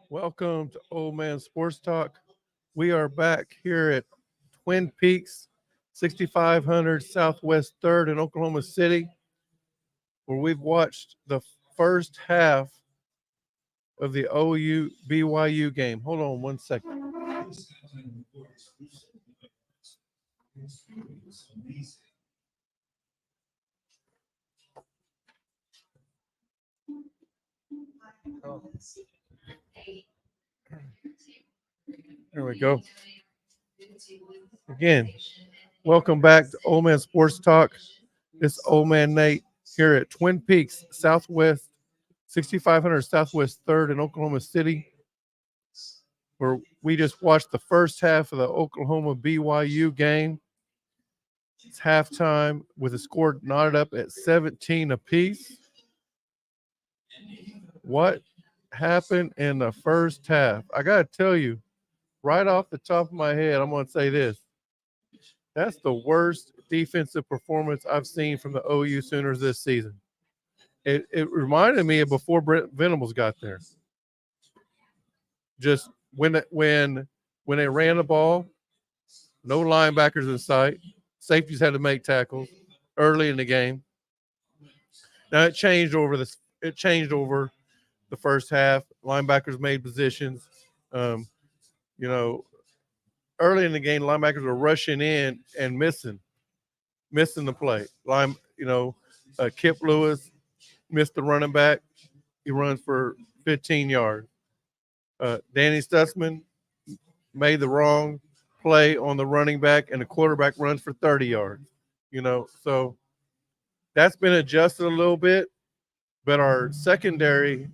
Welcome to Old Man Sports Talk. We are back here at Twin Peaks, 6500 Southwest 3rd in Oklahoma City, where we've watched the first half of the OU BYU game. Hold on one second. There we go. Again, welcome back to Old Man Sports Talk. This Old Man Nate here at Twin Peaks, Southwest, 6500 Southwest 3rd in Oklahoma City, where we just watched the first half of the Oklahoma BYU game. It's halftime with the score knotted up at 17 apiece. What happened in the first half? I got to tell you, right off the top of my head, I'm going to say this. That's the worst defensive performance I've seen from the OU Sooners this season. It reminded me of before Brent Venables got there. Just when they ran the ball, no linebackers in sight. Safeties had to make tackles early in the game. Now it changed over the first half. Linebackers made positions. You know, early in the game, linebackers were rushing in and missing the play. Kip Lewis missed the running back. He runs for 15 yards. Danny Stutzman made the wrong play on the running back, and the quarterback runs for 30 yards. So that's been adjusted a little bit, but our secondary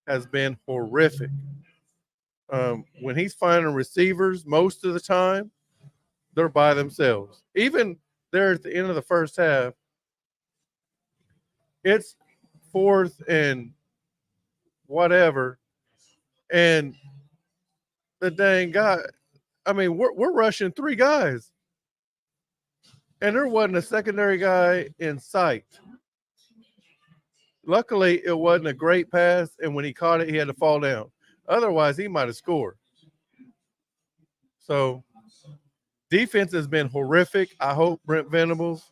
has been horrific. When he's finding receivers, most of the time, they're by themselves. Even there at the end of the first half, it's 4th and whatever, and the dang guy, I mean, we're rushing 3 guys, and there wasn't a secondary guy in sight. Luckily, it wasn't a great pass, and when he caught it, he had to fall down. Otherwise, he might have scored. So, defense has been horrific. I hope Brent Venables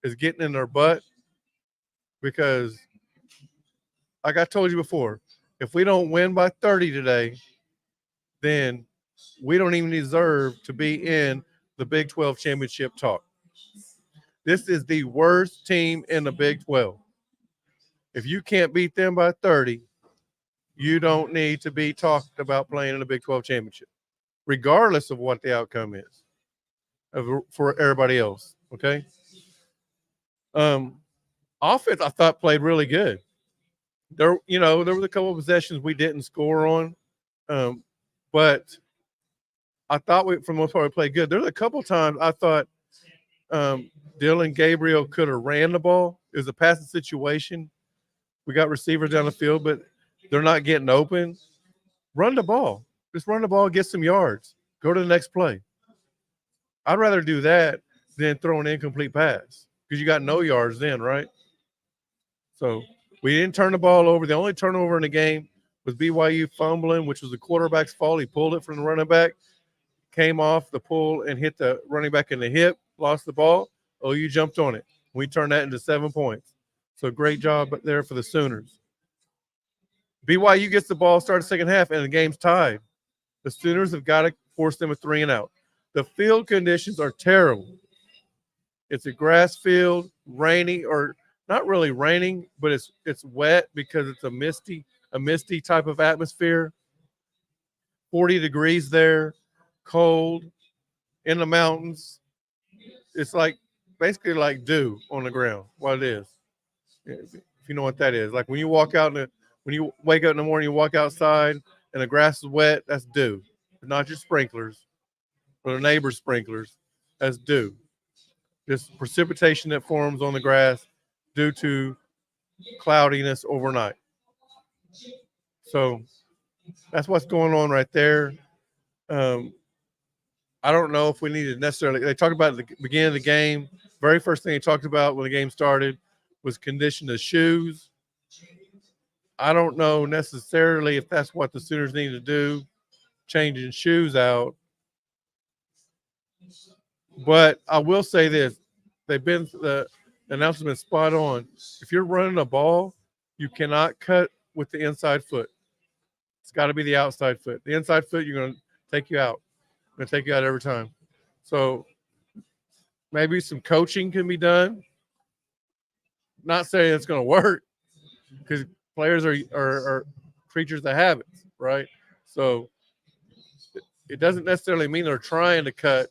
is getting in their butt because, like I told you before, if we don't win by 30 today, then we don't even deserve to be in the Big 12 championship talk. This is the worst team in the Big 12. If you can't beat them by 30, you don't need to be talked about playing in the Big 12 championship, regardless of what the outcome is for everybody else. Okay. Offense, I thought, played really good. There was a couple of possessions we didn't score on, but I thought for the most part we played good. There's a couple times I thought Dylan Gabriel could have ran the ball. It was a passing situation. We got receivers down the field, but they're not getting open. Run the ball. Just run the ball, get some yards. Go to the next play. I'd rather do that than throw an incomplete pass because you got no yards then, right? So we didn't turn the ball over. The only turnover in the game was BYU fumbling, which was the quarterback's fault. He pulled it from the running back, came off the pull and hit the running back in the hip, lost the ball. OU jumped on it. We turned that into 7 points. So great job there for the Sooners. BYU gets the ball, starts the second half, and the game's tied. The Sooners have got to force them a 3 and out. The field conditions are terrible. It's a grass field, rainy, or not really raining, but it's wet because it's a misty type of atmosphere. 40 degrees there, cold, in the mountains. It's basically like dew on the ground. What it is, if you know what that is. Like when you walk out when you wake up in the morning, you walk outside and the grass is wet. That's dew, not your sprinklers or the neighbor's sprinklers. That's dew. This precipitation that forms on the grass due to cloudiness overnight. So that's what's going on right there. I don't know if we need to necessarily – they talked about at the beginning of the game. Very first thing they talked about when the game started was condition of shoes. I don't know necessarily if that's what the Sooners need to do, changing shoes out. But I will say this: the announcement's spot on. If you're running a ball, you cannot cut with the inside foot. It's got to be the outside foot. The inside foot, you're going to take you out. Going to take you out every time. So maybe some coaching can be done. Not saying it's going to work because players are creatures of habits, right? So it doesn't necessarily mean they're trying to cut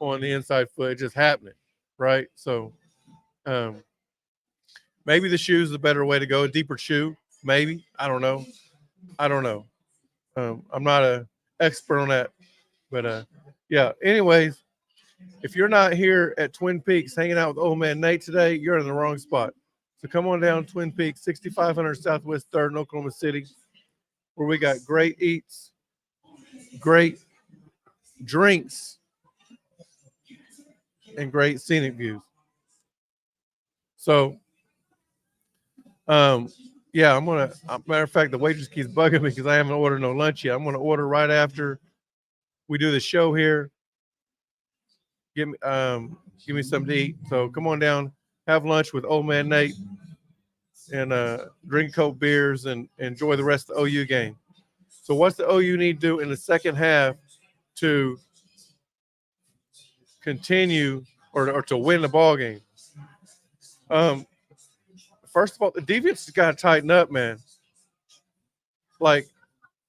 on the inside foot. It's just happening, right? So maybe the shoe is the better way to go. A deeper shoe, maybe. I don't know. I'm not an expert on that, but yeah. Anyways, if you're not here at Twin Peaks hanging out with old man Nate today, you're in the wrong spot. So come on down Twin Peaks, 6500 Southwest 3rd in Oklahoma City, where we got great eats, great drinks, and great scenic views. So, yeah, matter of fact, the waitress keeps bugging me because I haven't ordered no lunch yet. I'm going to order right after we do the show here. Give me something to eat. So come on down, have lunch with old man Nate, and drink cold beers and enjoy the rest of the OU game. So what's the OU need to do in the second half to continue or to win the ball game? First of all, the defense has got to tighten up, man. Like,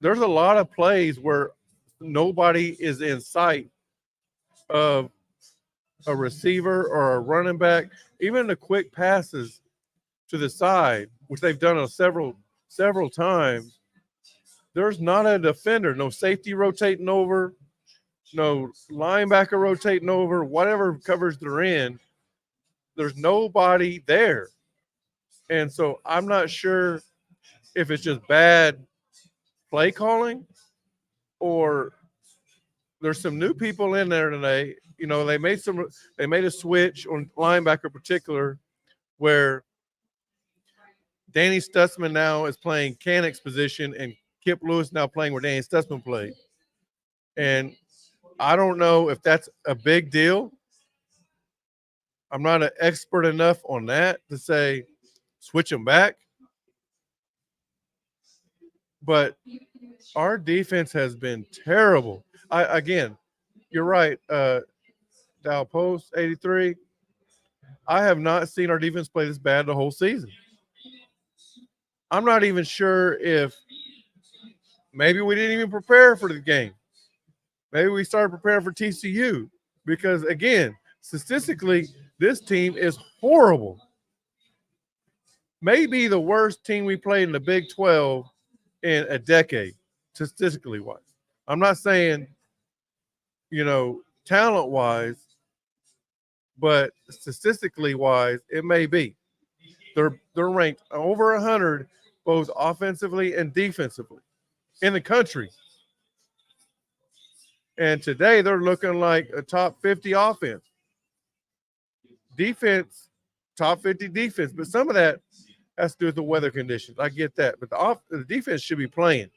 there's a lot of plays where nobody is in sight of a receiver or a running back. Even the quick passes to the side, which they've done on several times, there's not a defender, no safety rotating over, no linebacker rotating over, whatever covers they're in. There's nobody there. And so I'm not sure if it's just bad play calling or there's some new people in there today. You know, they made a switch on linebacker in particular where Danny Stutzman now is playing Canick's position and Kip Lewis now playing where Danny Stutzman played. And I don't know if that's a big deal. I'm not an expert enough on that to say switch them back. But our defense has been terrible. Again, you're right. Dow Post 83. I have not seen our defense play this bad the whole season. I'm not even sure if maybe we didn't even prepare for the game. Maybe we started preparing for TCU because, again, statistically, this team is horrible. Maybe the worst team we played in the Big 12 in a decade, statistically wise. I'm not saying, talent wise, but statistically wise, it may be. They're ranked over 100 both offensively and defensively in the country. And today they're looking like a top 50 offense. Defense, top 50 defense. But some of that has to do with the weather conditions. I get that. But the defense should be playing.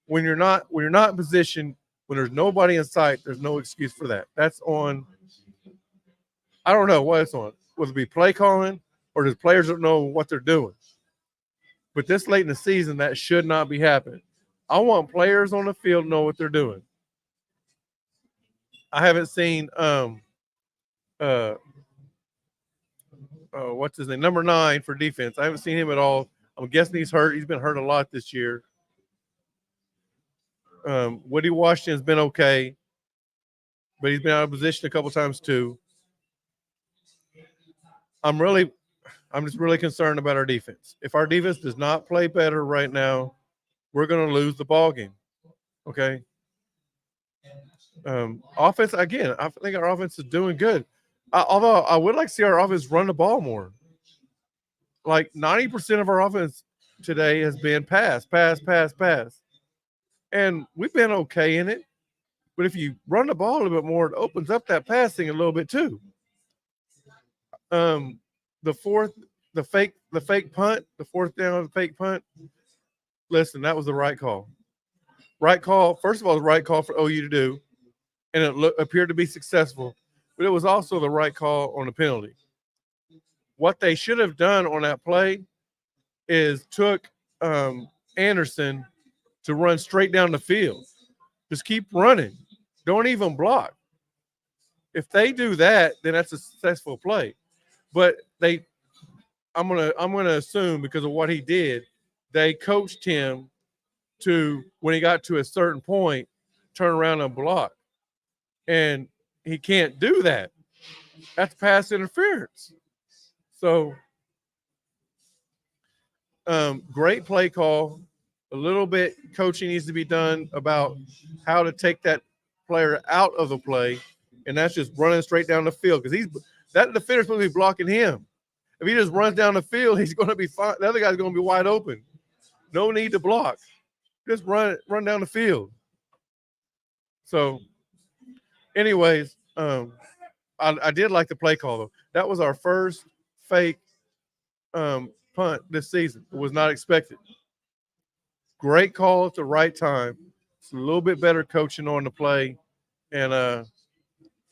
When you're not in position, when there's nobody in sight, there's no excuse for that. That's on, I don't know what it's on. Will it be play calling or does players don't know what they're doing? But this late in the season, that should not be happening. I want players on the field to know what they're doing. I haven't seen what's his name? Number 9 for defense. I haven't seen him at all. I'm guessing he's hurt. He's been hurt a lot this year. Woody Washington's been okay, but he's been out of position a couple times too. I'm just really concerned about our defense. If our defense does not play better right now, we're going to lose the ball game. Okay. Offense, again, I think our offense is doing good. Although I would like to see our offense run the ball more. Like 90% of our offense today has been pass. And we've been okay in it. But if you run the ball a little bit more, it opens up that passing a little bit too. The fourth the fake punt, the fourth down, the fake punt. Listen, that was the right call. Right call. First of all, the right call for OU to do, and it appeared to be successful. But it was also the right call on the penalty. What they should have done on that play is took Anderson to run straight down the field. Just keep running. Don't even block. If they do that, then that's a successful play. But I'm gonna assume because of what he did, they coached him to when he got to a certain point, turn around and block. And he can't do that. That's pass interference. So great play call. A little bit coaching needs to be done about how to take that player out of the play, and that's just running straight down the field because that defender's supposed to be blocking him. If he just runs down the field, he's going to be fine. The other guy's going to be wide open. No need to block. Just run down the field. So, anyways, I did like the play call though. That was our first fake punt this season. It was not expected. Great call at the right time. It's a little bit better coaching on the play, and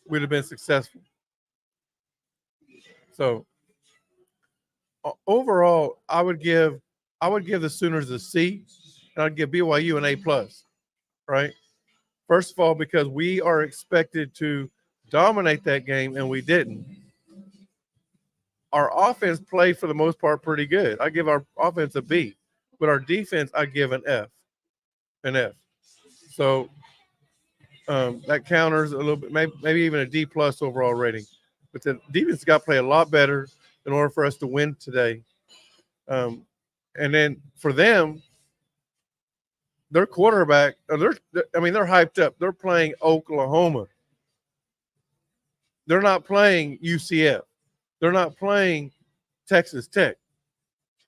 we'd have been successful. So overall, I would give the Sooners a C, and I'd give BYU an A+. Right? First of all, because we are expected to dominate that game, and we didn't. Our offense played for the most part pretty good. I give our offense a B, but our defense I give an F. So that counters a little bit, maybe even a D+ overall rating. But the defense got to play a lot better in order for us to win today. And then for them, their quarterback, they're hyped up. They're playing Oklahoma. They're not playing UCF. They're not playing Texas Tech.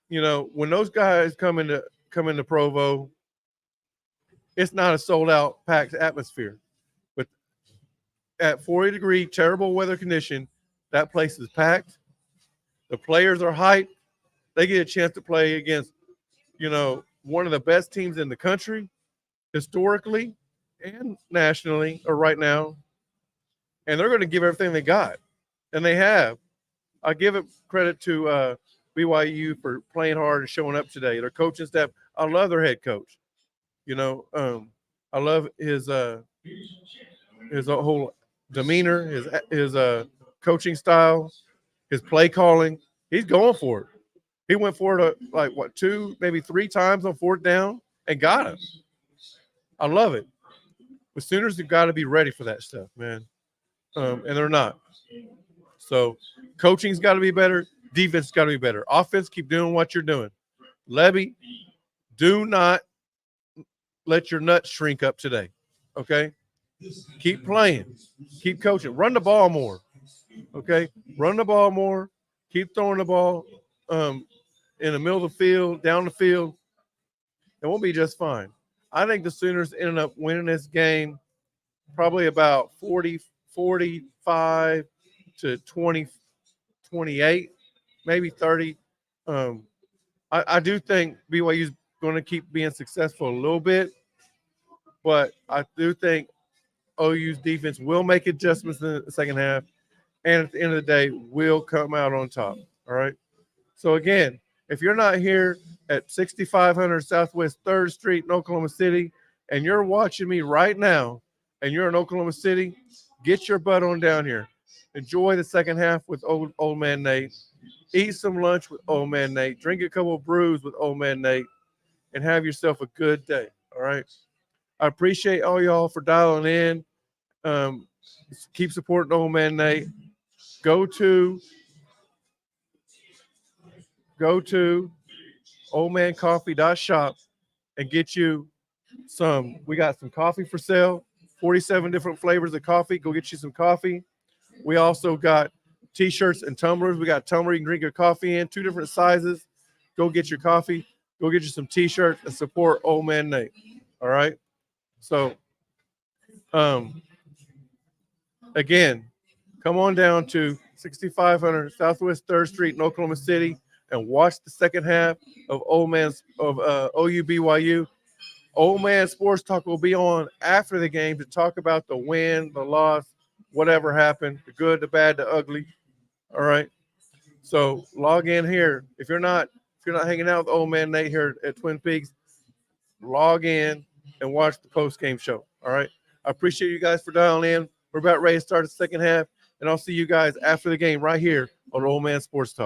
You know, when those guys come into Provo, it's not a sold-out, packed atmosphere. But at 40-degree, terrible weather condition, that place is packed. The players are hyped. They get a chance to play against, one of the best teams in the country, historically and nationally, or right now. And they're going to give everything they got. And they have. I give it credit to BYU for playing hard and showing up today. Their coaching staff, I love their head coach. I love his whole demeanor, his coaching style, his play calling. He's going for it. He went for it 2, maybe 3 times on 4th down and got him. I love it. The Sooners have got to be ready for that stuff, man. And they're not. So coaching's got to be better. Defense got to be better. Offense, keep doing what you're doing. Levy, do not let your nuts shrink up today, okay? Keep playing. Keep coaching. Run the ball more, okay? Run the ball more. Keep throwing the ball in the middle of the field, down the field, and we'll be just fine. I think the Sooners ended up winning this game probably about 45 to 28, maybe 30. I do think BYU is going to keep being successful a little bit, but I do think OU's defense will make adjustments in the second half, and at the end of the day, will come out on top. All right. So again, if you're not here at 6500 Southwest 3rd Street in Oklahoma City, and you're watching me right now, and you're in Oklahoma City, get your butt on down here. Enjoy the second half with old man Nate. Eat some lunch with old man Nate. Drink a couple of brews with old man Nate, and have yourself a good day. All right. I appreciate all y'all for dialing in. Keep supporting old man Nate. Go to oldmancoffee.shop and get you some. We got some coffee for sale. 47 different flavors of coffee. Go get you some coffee. We also got T-shirts and tumblers. We got tumbler you can drink your coffee in, 2 different sizes. Go get your coffee. Go get you some T-shirts and support old man Nate. All right. So, again, come on down to 6500 Southwest 3rd Street in Oklahoma City, and watch the second half of OU BYU. Old Man Sports Talk will be on after the game to talk about the win, the loss, whatever happened, the good, the bad, the ugly. All right. So log in here. If you're not hanging out with Old Man Nate here at Twin Peaks, log in and watch the post game show. All right. I appreciate you guys for dialing in. We're about ready to start the second half, and I'll see you guys after the game right here on Old Man Sports Talk.